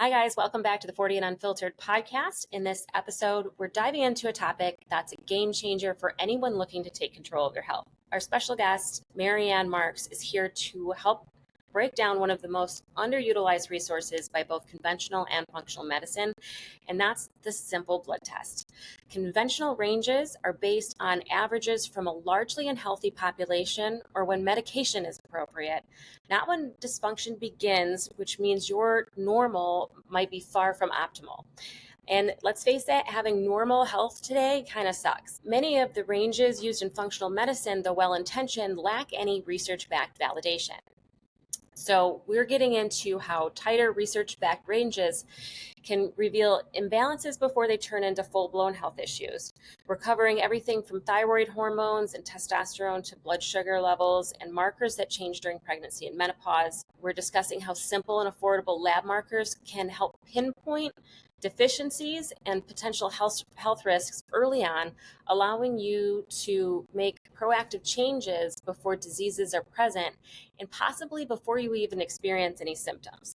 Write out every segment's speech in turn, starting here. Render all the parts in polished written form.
Hi, guys. Welcome back to the 40 and Unfiltered podcast. In this episode, we're diving into a topic that's a game changer for anyone looking to take control of their health. Our special guest, MaryAnn Marks, is here to help break down one of the most underutilized resources by both conventional and functional medicine, and that's the simple blood test. Conventional ranges are based on averages from a largely unhealthy population or when medication is appropriate, not when dysfunction begins, which means your normal might be far from optimal. And let's face it, having normal health today kind of sucks. Many of the ranges used in functional medicine, though well-intentioned, lack any research-backed validation. So we're getting into how tighter research-backed ranges can reveal imbalances before they turn into full-blown health issues. We're covering everything from thyroid hormones and testosterone to blood sugar levels and markers that change during pregnancy and menopause. We're discussing how simple and affordable lab markers can help pinpoint deficiencies and potential health risks early on, allowing you to make proactive changes before diseases are present and possibly before you even experience any symptoms.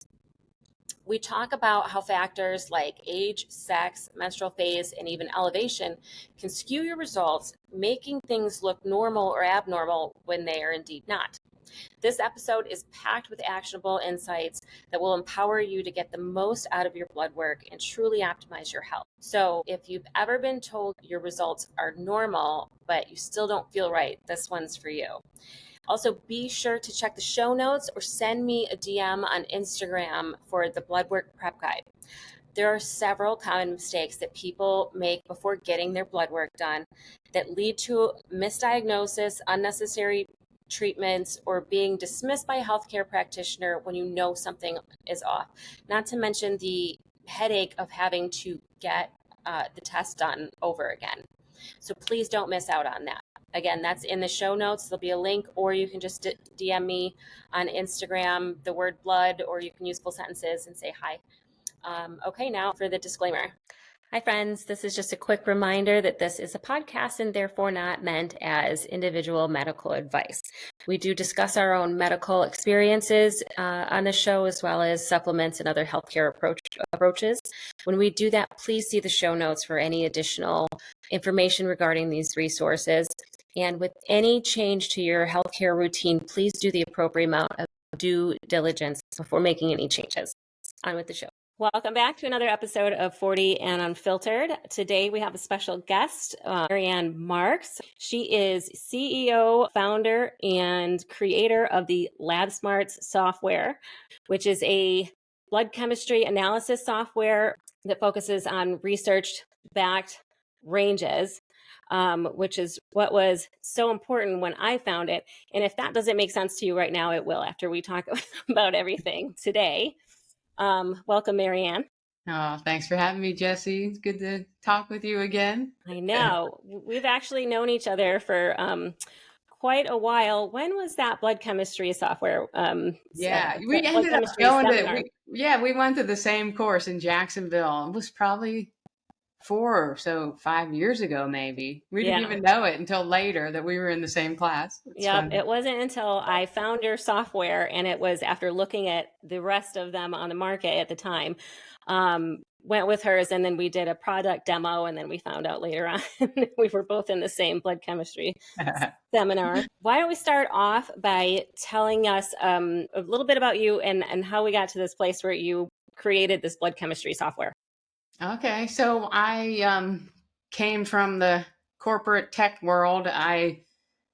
We talk about how factors like age, sex, menstrual phase, and even elevation can skew your results, making things look normal or abnormal when they are indeed not. This episode is packed with actionable insights that will empower you to get the most out of your blood work and truly optimize your health. So if you've ever been told your results are normal, but you still don't feel right, this one's for you. Also, be sure to check the show notes or send me a DM on Instagram for the blood work prep guide. There are several common mistakes that people make before getting their blood work done that lead to misdiagnosis, unnecessary treatments, or being dismissed by a healthcare practitioner when you know something is off. Not to mention the headache of having to get the test done over again. So please don't miss out on that. Again, that's in the show notes. There'll be a link, or you can just DM me on Instagram, the word blood, or you can use full sentences and say hi. Okay, now for the disclaimer. Hi, friends. This is just a quick reminder that this is a podcast and therefore not meant as individual medical advice. We do discuss our own medical experiences on the show, as well as supplements and other healthcare approaches. When we do that, please see the show notes for any additional information regarding these resources. And with any change to your healthcare routine, please do the appropriate amount of due diligence before making any changes. On with the show. Welcome back to another episode of 40 and Unfiltered. Today we have a special guest, MaryAnn Marks. She is CEO, founder, and creator of the LabSmart software, which is a blood chemistry analysis software that focuses on research-backed ranges, which is what was so important when I found it. And if that doesn't make sense to you right now, it will after we talk about everything today. Welcome, MaryAnn. Oh, thanks for having me, Jesse. It's good to talk with you again. I know. We've actually known each other for quite a while. When was that blood chemistry software? We ended up going to, we went to the same course in Jacksonville. It was probably 5 years ago, maybe. We didn't even know it until later that we were in the same class. It wasn't until I found your software, and it was after looking at the rest of them on the market at the time, went with hers, and then we did a product demo, and then we found out later on we were both in the same blood chemistry seminar. Why don't we start off by telling us a little bit about you and how we got to this place where you created this blood chemistry software? Okay, so I came from the corporate tech world. I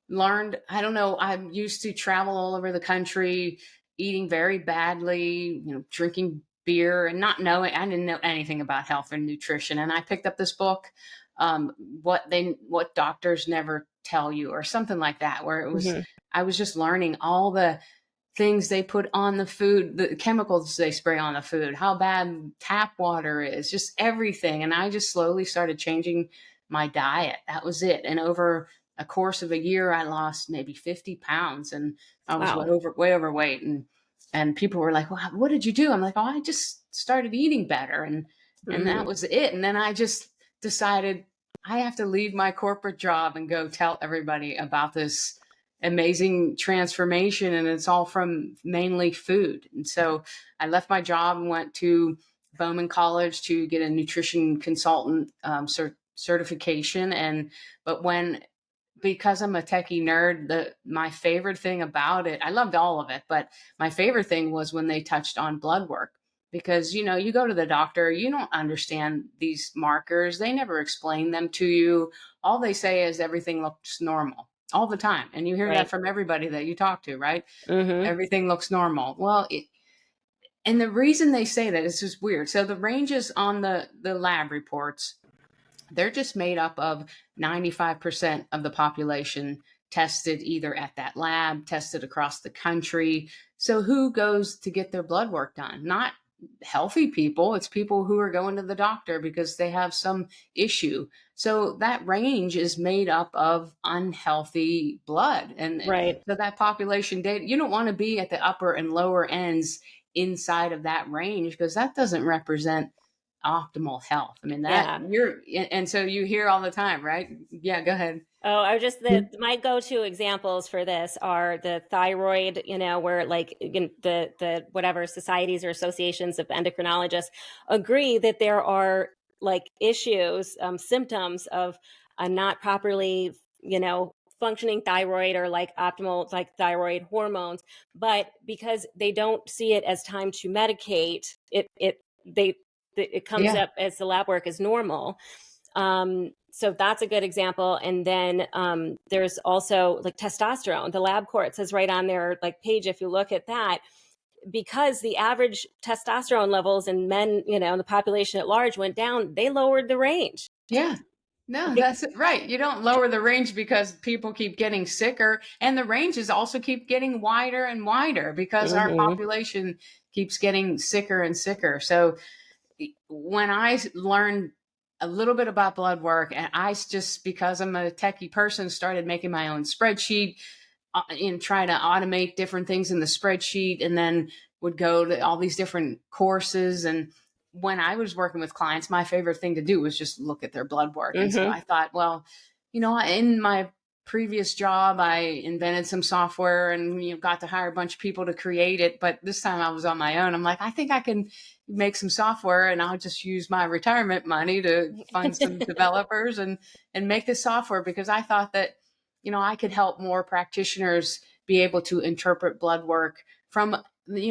learned, I used to travel all over the country, eating very badly, drinking beer and I didn't know anything about health or nutrition. And I picked up this book, what doctors never tell you, or something like that, where it was, I was just learning all the things they put on the food, the chemicals they spray on the food, how bad tap water is, just everything. And I just slowly started changing my diet. That was it. And over a course of a year, I lost maybe 50 pounds and I was way overweight. And people were like, well, what did you do? I'm like, oh, I just started eating better. And that was it. And then I just decided I have to leave my corporate job and go tell everybody about this amazing transformation. And it's all from mainly food. And so I left my job and went to Bowman College to get a nutrition consultant certification. But because I'm a techie nerd, my favorite thing about it, I loved all of it, but my favorite thing was when they touched on blood work. Because, you go to the doctor, you don't understand these markers. They never explain them to you. All they say is everything looks normal all the time. And you hear that Right. from everybody that you talk to, right? Mm-hmm. Everything looks normal. Well, and the reason they say that is just weird. So the ranges on the lab reports, they're just made up of 95% of the population tested either at that lab, tested across the country. So who goes to get their blood work done? Not healthy people. It's people who are going to the doctor because they have some issue. So that range is made up of unhealthy blood. And Right. so that population data, you don't want to be at the upper and lower ends inside of that range, because that doesn't represent optimal health. I mean, Yeah. and so you hear all the time, right? Yeah, go ahead. Oh, my go-to examples for this are the thyroid, where like the whatever societies or associations of endocrinologists agree that there are like issues, symptoms of a not properly, functioning thyroid or like optimal like thyroid hormones, but because they don't see it as time to medicate, it comes Yeah. up as the lab work as normal. So that's a good example. And then there's also like testosterone. The lab court says right on their like page, if you look at that, because the average testosterone levels in men, the population at large went down, they lowered the range. Yeah. No, Like, that's right. You don't lower the range because people keep getting sicker, and the ranges also keep getting wider and wider because our mhm. population keeps getting sicker and sicker. So when I learned a little bit about blood work, and I just, because I'm a techie person, started making my own spreadsheet and try to automate different things in the spreadsheet, and then would go to all these different courses. And when I was working with clients, my favorite thing to do was just look at their blood work. And so Mhm. I thought, well, in my previous job, I invented some software and got to hire a bunch of people to create it. But this time I was on my own. I'm like, I think I can make some software, and I'll just use my retirement money to fund some developers and make this software, because I thought that I could help more practitioners be able to interpret blood work from,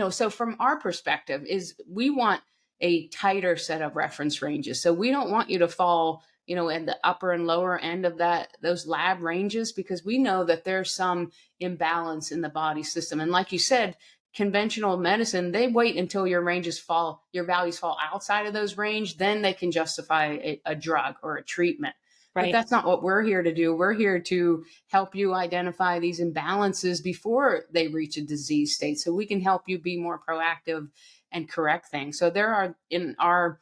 so from our perspective is we want a tighter set of reference ranges. So we don't want you to fall, in the upper and lower end of those lab ranges, because we know that there's some imbalance in the body system. And like you said, conventional medicine, they wait until your values fall outside of those range, then they can justify a drug or a treatment. But Right. that's not what we're here to do. We're here to help you identify these imbalances before they reach a disease state, so we can help you be more proactive and correct things. So there are, in our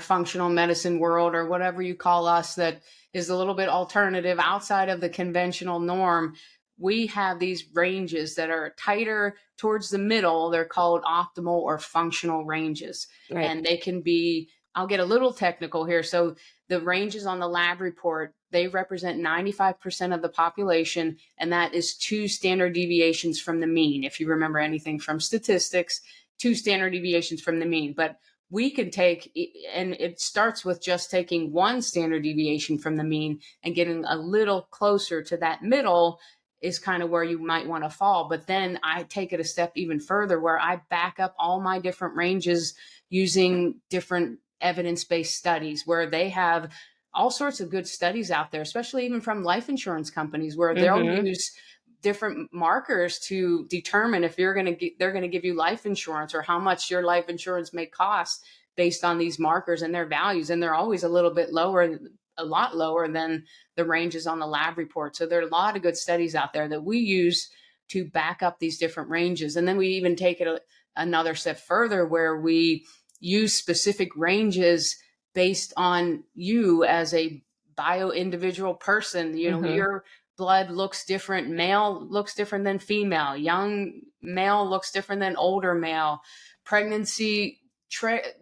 functional medicine world, or whatever you call us, that is a little bit alternative outside of the conventional norm, we have these ranges that are tighter towards the middle. They're called optimal or functional ranges. Right. And they can be, I'll get a little technical here. So the ranges on the lab report, they represent 95% of the population, and that is 2 standard deviations from the mean. If you remember anything from statistics, 2 standard deviations from the mean. But we can take, and it starts with just taking 1 standard deviation from the mean and getting a little closer to that middle is kind of where you might want to fall. But then I take it a step even further, where I back up all my different ranges using different evidence-based studies, where they have all sorts of good studies out there, especially even from life insurance companies, where they'll Mhm. use different markers to determine if they're going to give you life insurance, or how much your life insurance may cost based on these markers and their values. And they're always a lot lower than the ranges on the lab report. So there are a lot of good studies out there that we use to back up these different ranges. And then we even take it another step further, where we use specific ranges based on you as a bio individual person. Mhm. Your blood looks different. Male looks different than female. Young male looks different than older male. Pregnancy,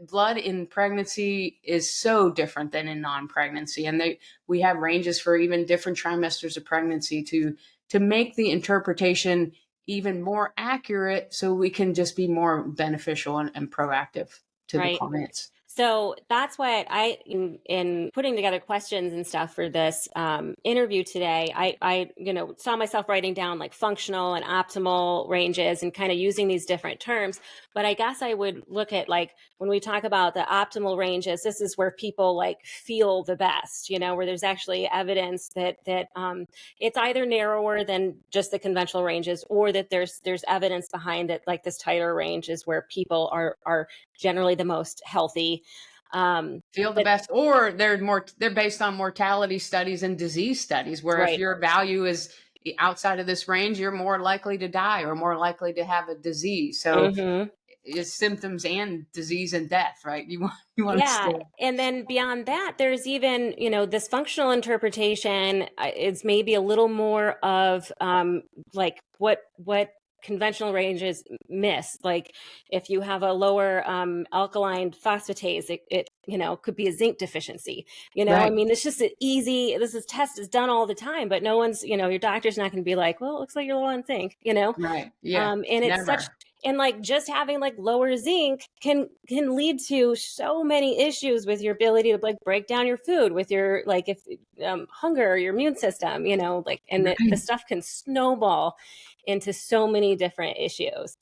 blood in pregnancy is so different than in non-pregnancy. And we have ranges for even different trimesters of pregnancy to make the interpretation even more accurate, so we can just be more beneficial and proactive. to the Right. clients. So that's what in putting together questions and stuff for this interview today, I saw myself writing down like functional and optimal ranges and kind of using these different terms. But I guess I would look at like when we talk about the optimal ranges, this is where people like feel the best, where there's actually evidence that it's either narrower than just the conventional ranges, or that there's evidence behind it, like this tighter range is where people are generally the most healthy. Feel the best, or they're based on mortality studies and disease studies, where if Right. your value is outside of this range, you're more likely to die or more likely to have a disease. So it's symptoms and disease and death, right? You want to Yeah. stay. And then beyond that, there's even, this functional interpretation is maybe a little more of like what conventional ranges miss. Like if you have a lower alkaline phosphatase, it could be a zinc deficiency. I Right. mean, it's just test is done all the time, but no one's, your doctor's not going to be like, well, it looks like you're low on zinc, Right. Yeah. and it's such, Never. and like just having like lower zinc can lead to so many issues with your ability to like break down your food, with your like if hunger, your immune system, like, and the Right. stuff can snowball into so many different issues.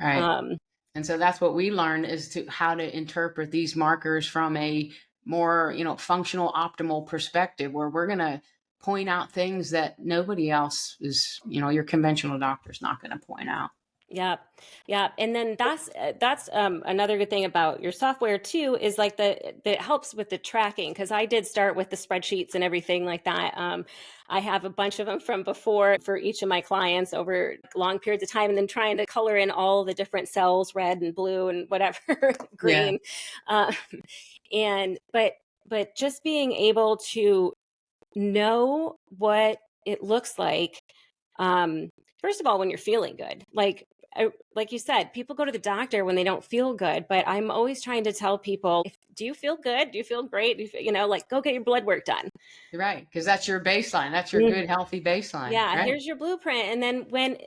Right. Um, And so that's what we learn, is to how to interpret these markers from a more, functional, optimal perspective, where we're going to point out things that nobody else is, your conventional doctor's not going to point out. Yep. Yep. And then that's another good thing about your software too, is like that helps with the tracking. Cause I did start with the spreadsheets and everything like that. I have a bunch of them from before for each of my clients over long periods of time, and then trying to color in all the different cells, red and blue and whatever, Yeah. green. Um, but just being able to know what it looks like, first of all, when you're feeling good, like you said, people go to the doctor when they don't feel good, but I'm always trying to tell people, do you feel good? Do you feel great? Like go get your blood work done. You're right. Because that's your baseline. That's your Mm. good, healthy baseline. Yeah, Right. here's your blueprint. And then when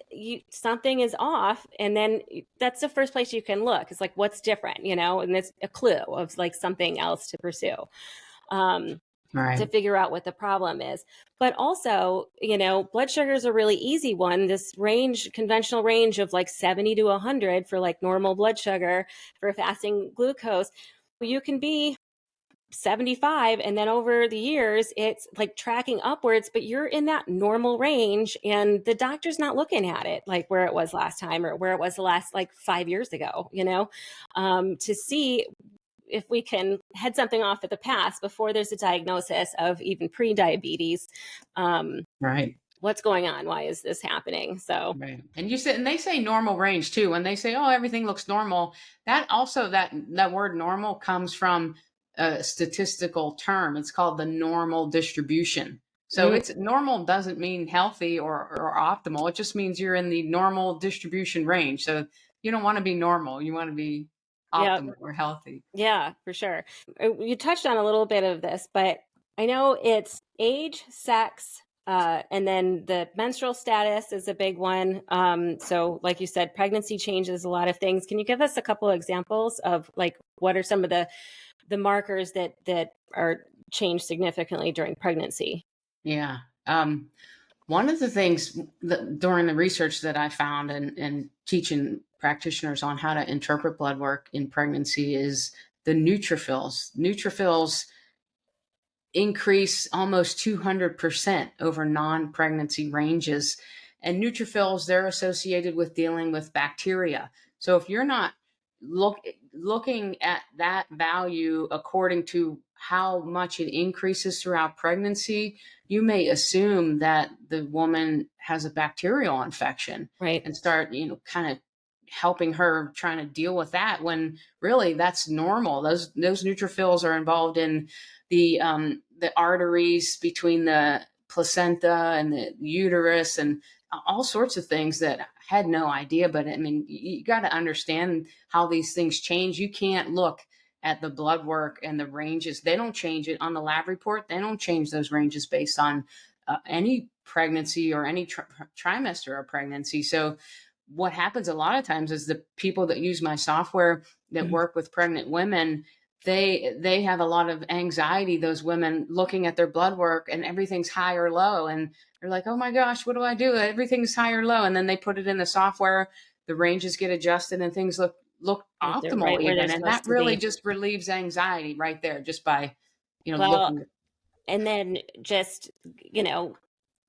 something is off, and then that's the first place you can look. It's like, what's different, and it's a clue of like something else to pursue. To Right. figure out what the problem is. But also, blood sugar is a really easy one. This range, conventional range of like 70 to 100 for like normal blood sugar, for fasting glucose, you can be 75, and then over the years it's like tracking upwards, but you're in that normal range, and the doctor's not looking at it like where it was last time or where it was the last like 5 years ago, to see if we can head something off at the past before there's a diagnosis of even pre-diabetes. Right. What's going on? Why is this happening? So, Right. And they say normal range too. When they say, oh, everything looks normal, that word normal comes from a statistical term. It's called the normal distribution. So it's normal doesn't mean healthy or optimal. It just means you're in the normal distribution range. So you don't want to be normal. You want to be yeah, optimal or healthy. yeah, for sure. You touched on a little bit of this, but I know it's age, sex, and then the menstrual status is a big one. So like you said, pregnancy changes a lot of things. Can you give us a couple of examples of like, what are some of the markers that are changed significantly during pregnancy? Yeah. One of the things that, during the research that I found and teaching practitioners on how to interpret blood work in pregnancy, is the neutrophils. Neutrophils increase almost 200% over non-pregnancy ranges. And neutrophils, they're associated with dealing with bacteria. So if you're not looking at that value according to how much it increases throughout pregnancy, you may assume that the woman has a bacterial infection Right. and start, kind of helping her trying to deal with that, when really that's normal. Those neutrophils are involved in the arteries between the placenta and the uterus and all sorts of things that I had no idea. But I mean, you got to understand how these things change. You can't look at the blood work and the ranges. They don't change it on the lab report. They don't change those ranges based on any pregnancy or any trimester of pregnancy. So what happens a lot of times is the people that use my software that Mhm. work with pregnant women, they have a lot of anxiety, those women, looking at their blood work and everything's high or low, and they're like, oh my gosh, what do I do? Everything's high or low. And then they put it in the software, the ranges get adjusted, and things look Right there, optimal right where they're even. And that supposed to really be. just relieves anxiety right there, just by Well, looking. and then just, you know,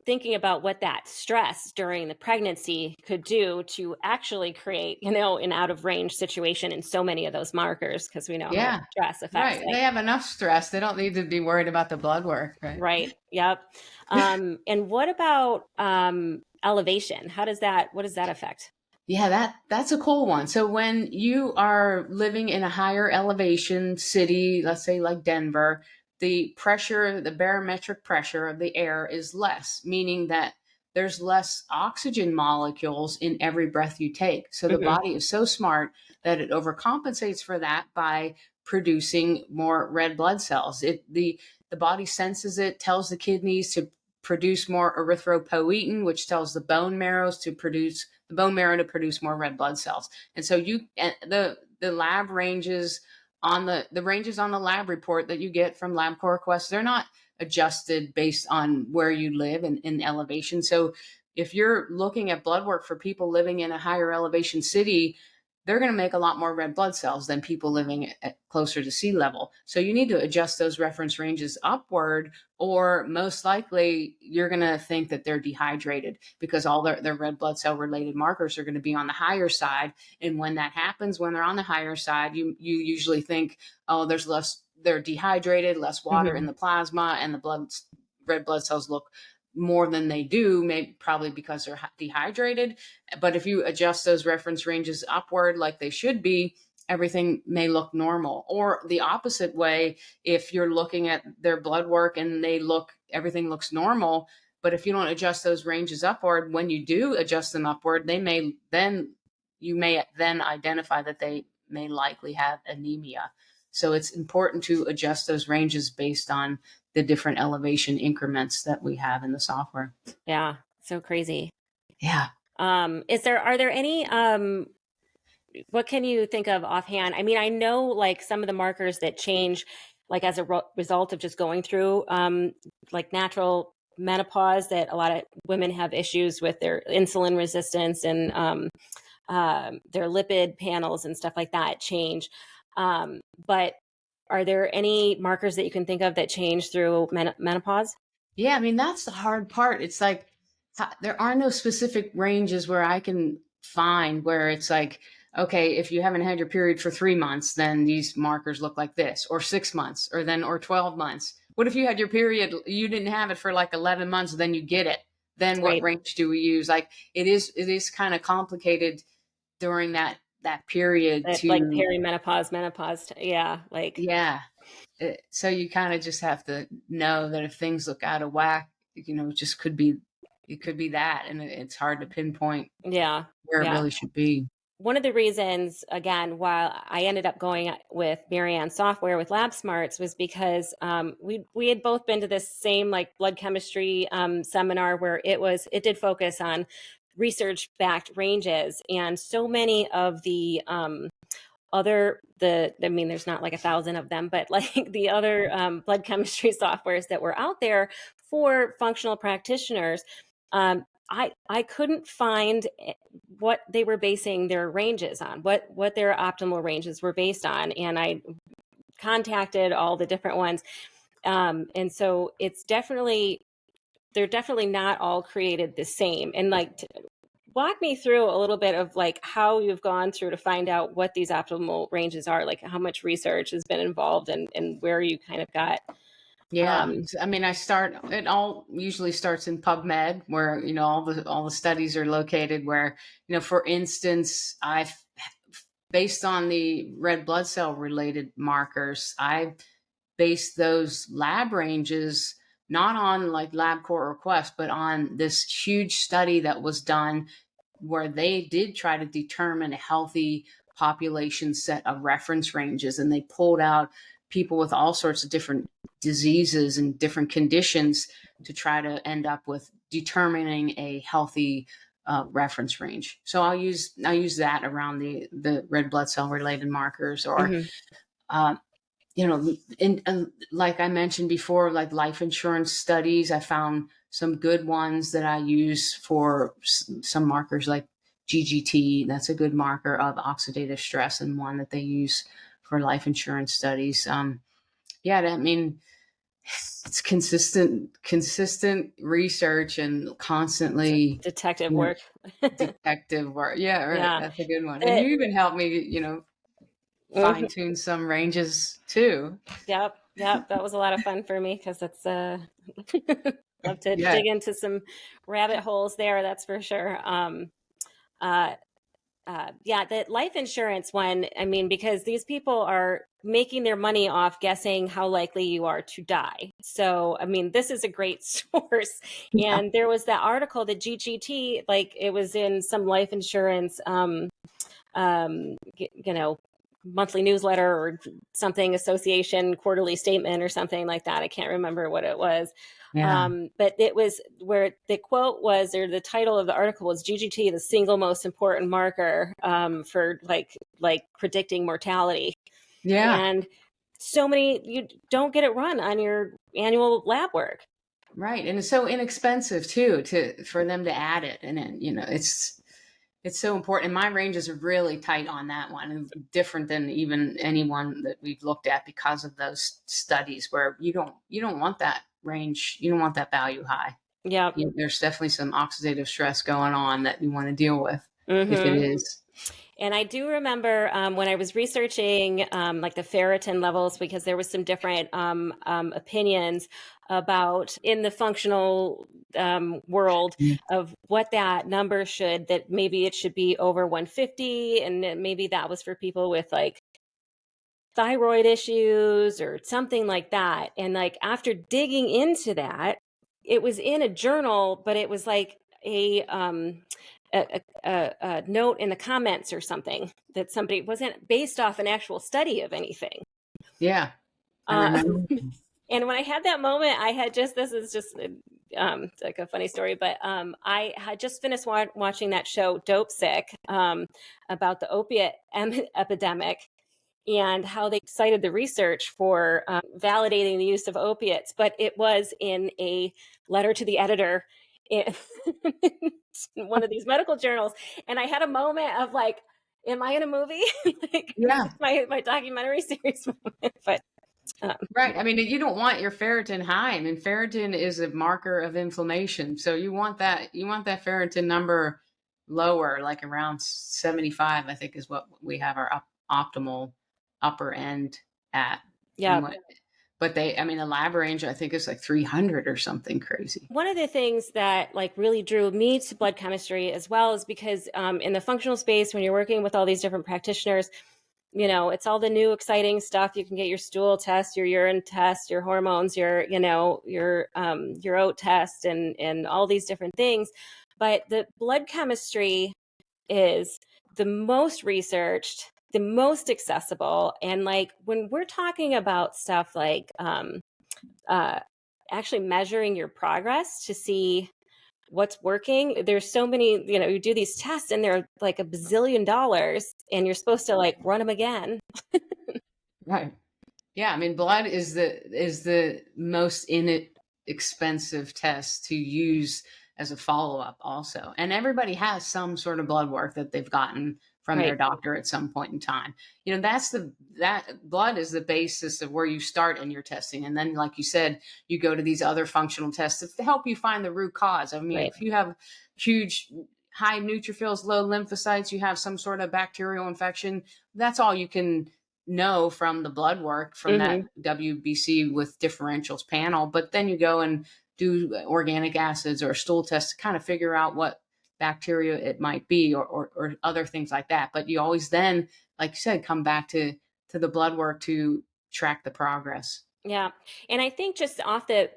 thinking about what that stress during the pregnancy could do to actually create, an out of range situation in so many of those markers, because we know how much Yeah, stress affects right. They have enough stress. They don't need to be worried about the blood work, right? right. Yep. And what about elevation? What does that affect? Yeah, that's a cool one. So when you are living in a higher elevation city, let's say like Denver, the pressure, the barometric pressure of the air is less, meaning that there's less oxygen molecules in every breath you take. So the Hmm. body is so smart that it overcompensates for that by producing more red blood cells. The body senses it, tells the kidneys to produce more erythropoietin, which tells the bone marrow to produce more red blood cells. And so the lab ranges on the ranges on the lab report that you get from LabCorp Quest, they're not adjusted based on where you live in elevation. So if you're looking at blood work for people living in a higher elevation city, they're going to make a lot more red blood cells than people living closer to sea level. So you need to adjust those reference ranges upward, or most likely you're going to think that they're dehydrated because all their red blood cell related markers are going to be on the higher side. And when that happens, when they're on the higher side, you usually think, oh, they're dehydrated, less water in Hmm. the plasma, and red blood cells look more than they do, maybe probably because they're dehydrated. But if you adjust those reference ranges upward like they should be, everything may look normal. Or the opposite way, if you're looking at their blood work and everything looks normal, but if you don't adjust those ranges upward, when you do adjust them upward, you may then identify that they may likely have anemia. So it's important to adjust those ranges based on the different elevation increments that we have in the software. Yeah. So crazy. Yeah. Are there any, what can you think of offhand? I mean, I know like some of the markers that change, like as a result of just going through, like natural menopause, that a lot of women have issues with their insulin resistance and, their lipid panels and stuff like that change. But are there any markers that you can think of that change through menopause? Yeah, I mean, that's the hard part. It's like there are no specific ranges where I can find where it's like, okay, if you haven't had your period for 3 months, then these markers look like this, or 6 months, or 12 months. What if you had your period, you didn't have it for like 11 months, then you get it? Then what Right. range do we use? Like it is kind of complicated during that period Like to, perimenopause, menopause. Yeah. Like, yeah. So you kind of just have to know that if things look out of whack, it just it could be that, and it's hard to pinpoint yeah. where it Yeah. really should be. One of the reasons, again, while I ended up going with MaryAnn software with LabSmarts, was because we had both been to this same like blood chemistry seminar where it did focus on research backed ranges, and so many of the I mean, there's not like 1,000 of them, but like the other blood chemistry softwares that were out there for functional practitioners, I couldn't find what they were basing their ranges on, what their optimal ranges were based on, and I contacted all the different ones, and so they're definitely not all created the same, and like walk me through a little bit of like how you've gone through to find out what these optimal ranges are, like how much research has been involved and where you kind of got. Yeah, um I mean, it all usually starts in PubMed, where all the studies are located. Where, for instance, I've based on the red blood cell related markers, I based those lab ranges not on like LabCorp request, but on this huge study that was done where they did try to determine a healthy population set of reference ranges. And they pulled out people with all sorts of different diseases and different conditions to try to end up with determining a healthy reference range. So I use that around the red blood cell related markers, or Mm-hmm. Like I mentioned before, like life insurance studies, I found some good ones that I use for some markers like GGT. That's a good marker of oxidative stress, and one that they use for life insurance studies. I mean, it's consistent research and constantly, Detective you know, work. detective work. Yeah, right. Yeah. That's a good one. And It, you even helped me, fine mhm. tune some ranges too. Yep. Yep. That was a lot of fun for me because it's love to Yeah. dig into some rabbit holes there. That's for sure. Uh, yeah, the life insurance one, I mean, because these people are making their money off guessing how likely you are to die. So, I mean, this is a great source. Yeah. And there was that article, the GGT, like it was in some life insurance, you know, monthly newsletter or something, association quarterly statement or something like that. I can't remember what it was. Yeah. But it was where the quote was, or the title of the article was, GGT, the single most important marker for like predicting mortality. Yeah. And so many, you don't get it run on your annual lab work. Right. And it's so inexpensive too for them to add it. And then, it's so important. And my ranges are really tight on that one, and different than even anyone that we've looked at because of those studies where you don't want that range, you don't want that value high. Yeah. There's definitely some oxidative stress going on that you want to deal with if it Mm-hmm. is. And I do remember when I was researching like the ferritin levels, because there was some different opinions about in the functional world Yeah. of what that number should, that maybe it should be over 150. And then maybe that was for people with like thyroid issues or something like that. And like after digging into that, it was in a journal, but it was like a note in the comments or something that somebody wasn't based off an actual study of anything. Yeah. I Uh, remember. and when I had that moment, I had just, this is just like a funny story, but I had just finished watching that show Dope Sick about the opiate epidemic, and how they cited the research for validating the use of opiates, but it was in a letter to the editor in one of these medical journals. And I had a moment of like, am I in a movie? Like, is Yeah. this my documentary series moment? But um, Right. I mean, you don't want your ferritin high. I mean, ferritin is a marker of inflammation. So you want that ferritin number lower, like around 75, I think is what we have our optimal upper end at. yeah. And I mean, the lab range, I think is like 300 or something crazy. One of the things that like really drew me to blood chemistry as well is because in the functional space, when you're working with all these different practitioners, it's all the new exciting stuff. You can get your stool test, your urine test, your hormones, your oat test, and all these different things. But the blood chemistry is the most researched, the most accessible. And like when we're talking about stuff like uh, actually measuring your progress to see what's working, there's so many, you do these tests and they're like a bazillion dollars, and you're supposed to like run them again. Right. Yeah, I mean, blood is the most inexpensive test to use as a follow-up also. And everybody has some sort of blood work that they've gotten from their Right. doctor at some point in time. That blood is the basis of where you start in your testing. And then, like you said, you go to these other functional tests to help you find the root cause. I mean, Right. if you have huge high neutrophils, low lymphocytes, you have some sort of bacterial infection, that's all you can know from the blood work from that Mm-hmm. WBC with differentials panel. But then you go and do organic acids or a stool test to kind of figure out what bacteria it might be, or other things like that. But you always then, like you said, come back to the blood work to track the progress. Yeah. And I think just off the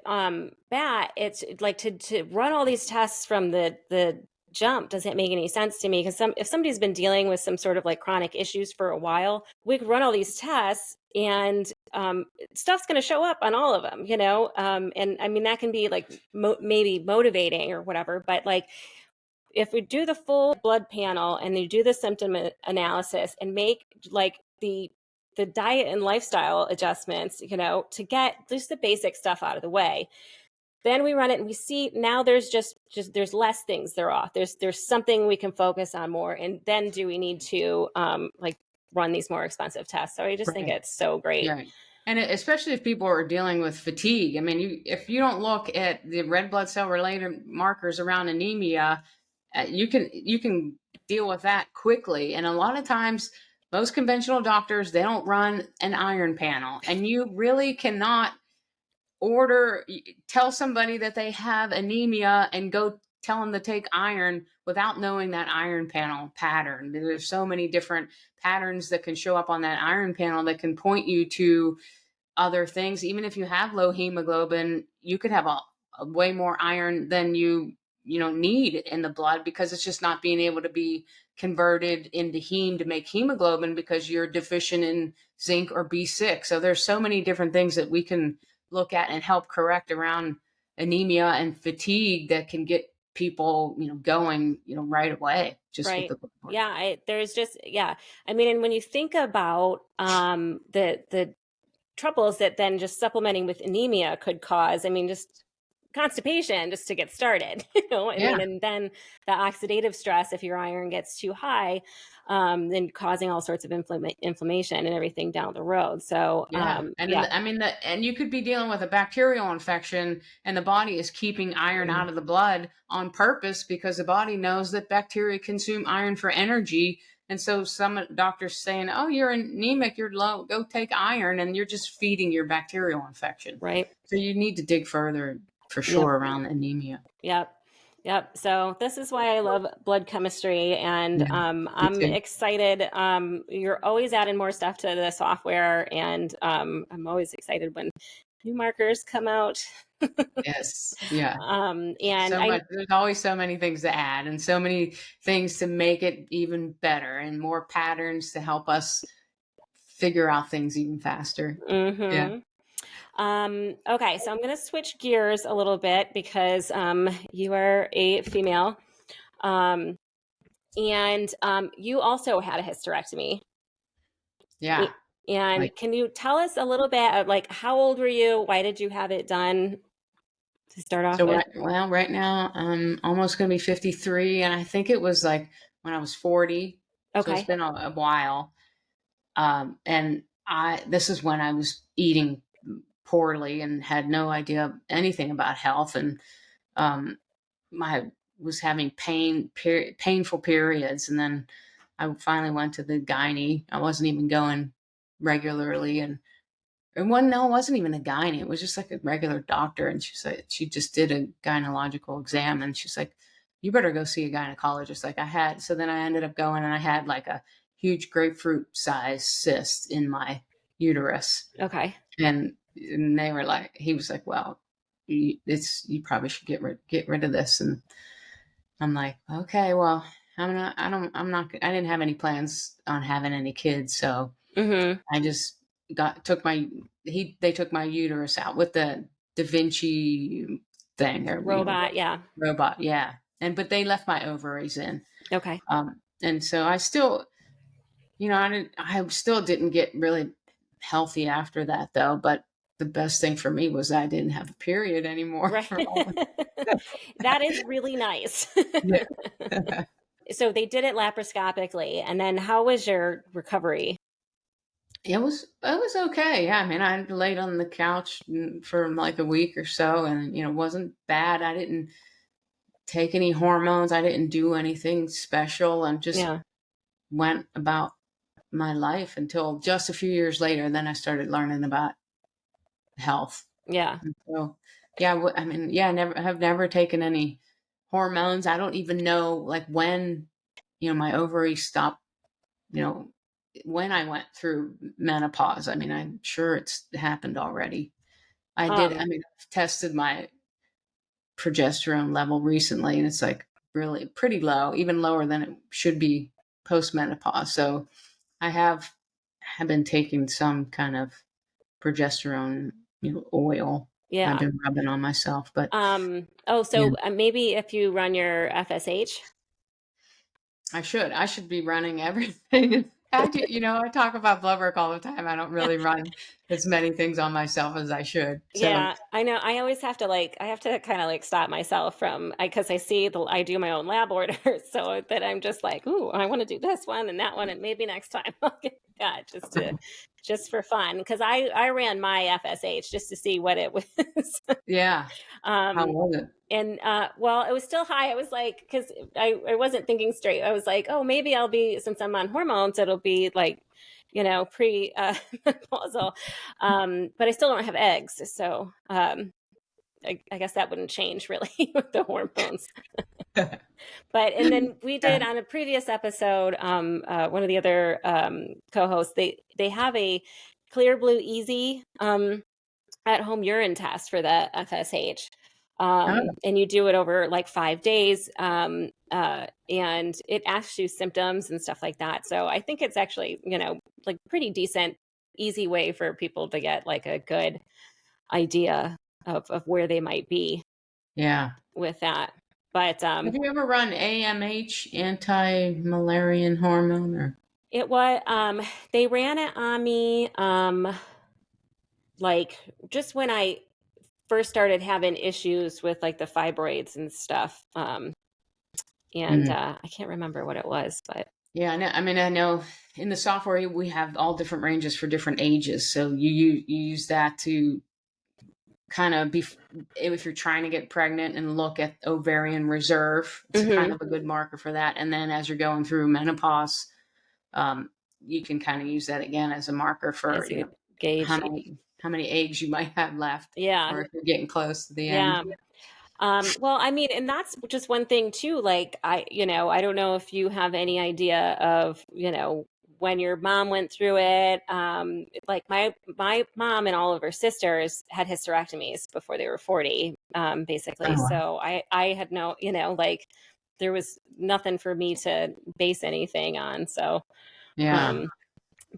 bat, it's like to run all these tests from the jump doesn't make any sense to me, because if somebody's been dealing with some sort of like chronic issues for a while, we could run all these tests and stuff's going to show up on all of them, and I mean that can be like maybe motivating or whatever, but like if we do the full blood panel and you do the symptom analysis and make like the diet and lifestyle adjustments, you know, to get just the basic stuff out of the way, then we run it and we see now there's just there's less things they're off. There's something we can focus on more. And then do we need to like run these more expensive tests? So I just think Right. it's so great. Yeah. And especially if people are dealing with fatigue. I mean, if you don't look at the red blood cell related markers around anemia, you can deal with that quickly. And a lot of times, most conventional doctors, they don't run an iron panel, and you really cannot tell somebody that they have anemia and go tell them to take iron without knowing that iron panel pattern. There's so many different patterns that can show up on that iron panel that can point you to other things. Even if you have low hemoglobin, you could have a way more iron than you need in the blood, because it's just not being able to be converted into heme to make hemoglobin because you're deficient in zinc or B6. So there's so many different things that we can look at and help correct around anemia and fatigue that can get people going right away, just with Right. the blood work. Yeah. There's just, yeah. I mean, and when you think about the troubles that then just supplementing with anemia could cause, I mean, just constipation just to get started, you know, I Yeah. mean, and then the oxidative stress, if your iron gets too high, then causing all sorts of inflammation and everything down the road. So, Yeah. And you could be dealing with a bacterial infection, and the body is keeping iron out of the blood on purpose because the body knows that bacteria consume iron for energy. And so some doctors saying, oh, you're anemic, you're low, go take iron, and you're just feeding your bacterial infection. right. So you need to dig further for Yep. sure around anemia. Yep. Yep. So this is why I love blood chemistry, and Yeah, me I'm too. excited. You're always adding more stuff to the software, and I'm always excited when new markers come out. Yes. Yeah. And So much. There's always so many things to add, and so many things to make it even better, and more patterns to help us figure out things even faster. Yeah. mm-hmm. Okay, so I'm going to switch gears a little bit because you are a female, um, and you also had a hysterectomy. Yeah. And Like, can you tell us a little bit of like how old were you? Why did you have it done to start off so with? right now I'm almost going to be 53, and I think it was like when I was 40. So it's Okay. been a while. And this is when I was eating poorly and had no idea anything about health. And I was having painful periods, and then I finally went to the gynae. I wasn't even going regularly, and it wasn't even a gynae. It was just like a regular doctor, and she just did a gynecological exam, and she's like, "You better go see a gynecologist." Like I had, so then I ended up going, and I had like a huge grapefruit size cyst in my uterus, Okay. and they were like, he was like, "Well, you probably should get rid of this," and I'm like, "Okay, well, I didn't have any plans on having any kids, so Mm-hmm. I just they took my uterus out with the Da Vinci thing, or Robot. Yeah. robot, yeah, but they left my ovaries in, Okay. and so I still, I still didn't get really healthy after that though, but the best thing for me was I didn't have a period anymore Right. for all That is really nice. yeah. So they did it laparoscopically, and then how was your recovery? It was okay. Yeah, I mean, I laid on the couch for like a week or so, and it wasn't bad. I didn't take any hormones. I didn't do anything special, and just Yeah. went about my life until just a few years later. Then I started learning about health. Yeah. And so, yeah, I mean, yeah, I have never taken any hormones. I don't even know like when, my ovaries stopped, you know, when I went through menopause. I mean, I'm sure it's happened already. I Um, mean, I've tested my progesterone level recently, and it's like really pretty low, even lower than it should be post menopause. So I have been taking some kind of progesterone, oil that I've yeah. been rubbing on myself. But yeah, So maybe if you run your FSH. I should be running everything. I do, I talk about blood work all the time. I don't really run as many things on myself as I should. So Yeah, I know. I always have to I have to kind of stop myself from, because I see I do my own lab orders, so that I'm just like, ooh, I want to do this one and that one, and maybe next time I'll get that just for fun. Because I ran my FSH just to see what it was. yeah, how um, was it? and well, it was still high. I was like, because I wasn't thinking straight. I was like, oh, maybe I'll be, since I'm on hormones, it'll be like, pre menopausal. But I still don't have eggs, so I guess that wouldn't change really with the hormones. But and then we did Yeah. on a previous episode, one of the other co-hosts, they have a Clear Blue Easy at home urine test for the FSH. Oh, And you do it over like 5 days. And it asks you symptoms and stuff like that. So I think it's actually, like pretty decent, easy way for people to get like a good idea of where they might be yeah. with that. But Have you ever run AMH, anti-malarian hormone, or? it was, they ran it on me, like just when I first started having issues with like the fibroids and stuff. And Mm. I can't remember what it was, but Yeah, I know. I mean, I know in the software we have all different ranges for different ages. So you use that to kind of be, if you're trying to get pregnant and look at ovarian reserve, it's kind of a good marker for that. And then as you're going through menopause, um, you can kind of use that again as a marker for, as you gauge. how many eggs you might have left, Yeah. or if you're getting close to the end. Yeah. Well, I mean, and that's just one thing too. Like I don't know if you have any idea of, when your mom went through it. Like my mom and all of her sisters had hysterectomies before they were 40, basically. Oh, wow. So I had no, like there was nothing for me to base anything on. So, Yeah. um,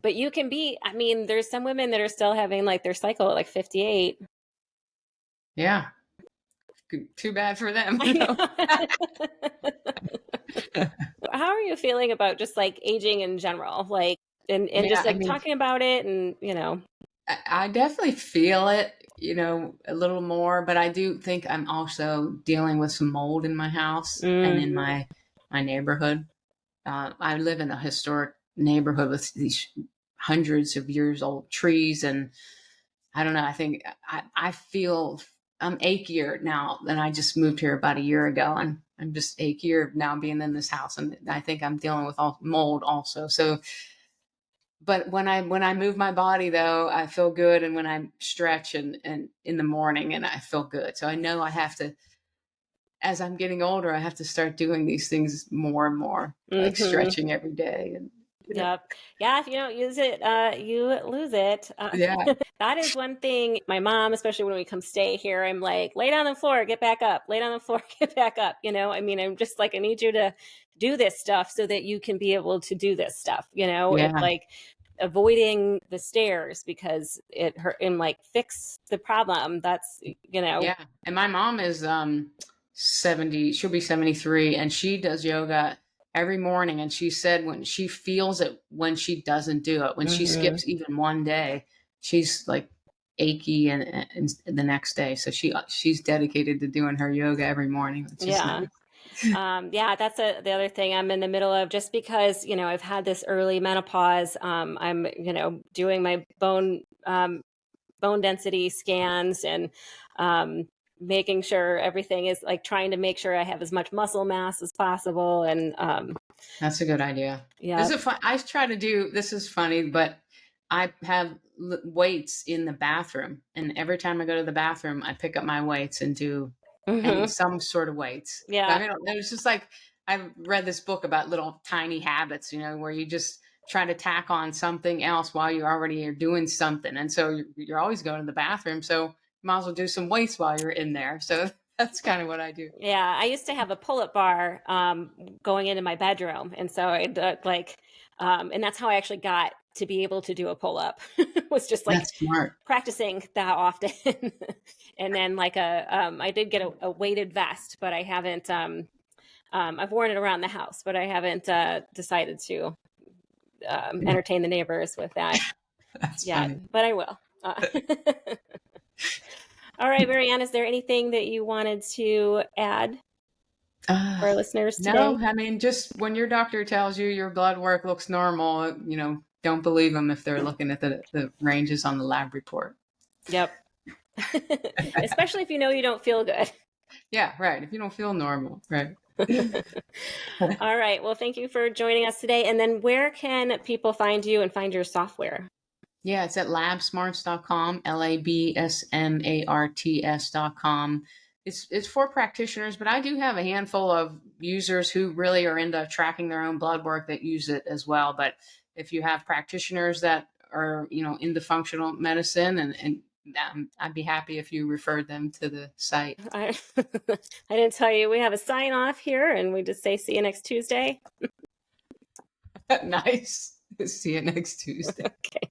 but you can be, I mean, there's some women that are still having like their cycle at like 58. Yeah. Too bad for them. I know. How are you feeling about just like aging in general? Like, and Yeah, just I like mean, talking about it and, I definitely feel it, a little more, but I do think I'm also dealing with some mold in my house and mm, in my neighborhood. I live in a historic neighborhood with these hundreds of years old trees, and I don't know. I think I feel I'm achier now than I just moved here about a year ago, and I'm just achier now being in this house, and I think I'm dealing with all mold also. So, but when I move my body though, I feel good, and when I stretch and in the morning, and I feel good. So I know I have to, as I'm getting older, I have to start doing these things more and more, like mm-hmm. stretching every day, and Yep. Yeah, if you don't use it, you lose it. yeah, That is one thing. My mom, especially when we come stay here, I'm like, lay down on the floor, get back up. Lay down on the floor, get back up. I mean, I'm just like, I need you to do this stuff so that you can be able to do this stuff. It's yeah, like avoiding the stairs because it hurt, and like fix the problem. That's, yeah. And my mom is 70. She'll be 73, and she does yoga every morning. And she said when she feels it, when she doesn't do it, when she Mhm. skips even one day, she's like achy and the next day. So she's dedicated to doing her yoga every morning, which is Yeah. nice. Yeah, that's the other thing I'm in the middle of, just because, I've had this early menopause. I'm, doing my bone density scans and, making sure everything is like, trying to make sure I have as much muscle mass as possible. And, That's a good idea. yeah. This is fun. I try to do, this is funny, but I have weights in the bathroom, and every time I go to the bathroom, I pick up my weights and do Hmm. some sort of weights. I Yeah. mean, it was just like I read this book about little tiny habits, where you just try to tack on something else while you already are doing something, and so you're always going to the bathroom, so you might as well do some weights while you're in there. So that's kind of what I do. Yeah, I used to have a pull-up bar going into my bedroom, and so and that's how I actually got to be able to do a pull-up. Was just like That's smart. practicing that often, and then like I did get a weighted vest, but I haven't. I've worn it around the house, but I haven't decided to entertain the neighbors with that That's yet, funny. but I will. All right, MaryAnn, is there anything that you wanted to add for our listeners today? No, I mean, just when your doctor tells you your blood work looks normal, don't believe them if they're looking at the ranges on the lab report. Yep. Especially if you know you don't feel good. Yeah, right. If you don't feel normal, right. All right. Well, thank you for joining us today. And then where can people find you and find your software? Yeah, it's at labsmarts.com, LabSmarts.com. It's for practitioners, but I do have a handful of users who really are into tracking their own blood work that use it as well. But if you have practitioners that are, into functional medicine, and I'd be happy if you referred them to the site. I didn't tell you we have a sign off here, and we just say see you next Tuesday. Nice. See you next Tuesday. Okay.